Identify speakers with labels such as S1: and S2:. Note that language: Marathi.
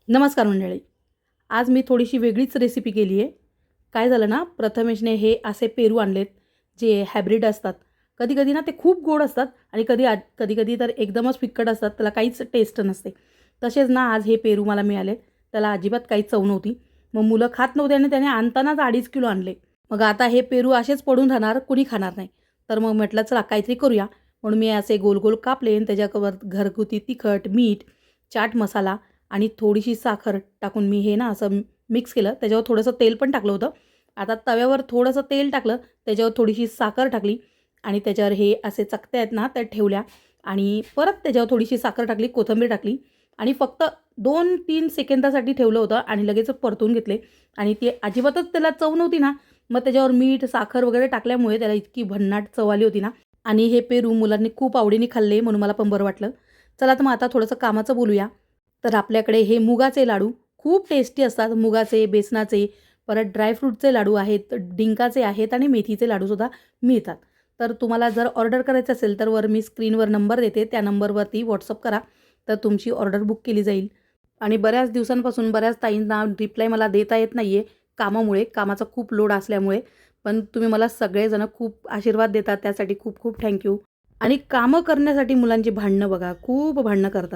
S1: नमस्कार मंडळी. आज मी थोडीशी वेगळीच रेसिपी केली आहे. काय झालं ना, प्रथमेशने हे असे पेरू आणलेत जे हायब्रिड असतात. कधी-कधी ना ते खूप गोड असतात आणि कधी-कधी तर एकदमच फिक्कट असतात. त्याला काहीच टेस्ट नसते. तसेच ना आज हे पेरू मला मिळाले. त्याला अजिबात काहीच चव नव्हती. मग मुलं खात नव्हते आणि त्याने आणतानाच 2.5 किलो आणले. मग आता हे पेरू असेच पडून राहणार, कुणी खाणार नाही. तर मग म्हटलं चला काहीतरी करूया. म्हणून मी असे गोल-गोल कापले आणि त्याच्यावर घरगुती तिखट, मीठ, चाट मसाला आणि थोडीशी साखर टाकून मी हे ना असं मिक्स केलं. त्याच्यावर थोडंसं तेल पण टाकलं होतं. आता तव्यावर थोडंसं तेल टाकलं, त्याच्यावर थोडीशी साखर टाकली आणि त्याच्यावर हे असे चकत्या आहेत ना त्या ठेवल्या आणि परत त्याच्यावर थोडीशी साखर टाकली, कोथिंबीर टाकली आणि फक्त 2-3 सेकंदासाठी ठेवलं होतं आणि लगेच परतून घेतले आणि ते अजिबातच त्याला चव नव्हती ना, मग त्याच्यावर मीठ, साखर वगैरे टाकल्यामुळे त्याला इतकी भन्नाट चव आली होती ना आणि हे पेरू मुलांनी खूप आवडीने खाल्ले म्हणून मला पण बरं वाटलं. चला तर मग आता थोडंसं कामाचं बोलूया. तर आपल्याकडे हे मुगाचे लाडू खूप टेस्टी असतात. मुगाचे, बेसनाचे, परत ड्रायफ्रूटचे लाडू आहेत, डिंकाचे आहेत आणि मेथीचे लाडूसुद्धा मिळतात. तर तुम्हाला जर ऑर्डर करायचं असेल तर मी स्क्रीनवर नंबर देते. त्या नंबरवरती व्हॉट्सअप करा. तर तुमची ऑर्डर बुक केली जाईल. आणि बऱ्याच दिवसांपासून बऱ्याच ताईंना रिप्लाय मला देता येत नाही आहे कामामुळे, कामाचा खूप लोड असल्यामुळे. पण तुम्ही मला सगळेजण खूप आशीर्वाद देतात त्यासाठी खूप खूप थँक यू. आणि कामं करण्यासाठी मुलांची भांडणं बघा, खूप भांडणं करतात.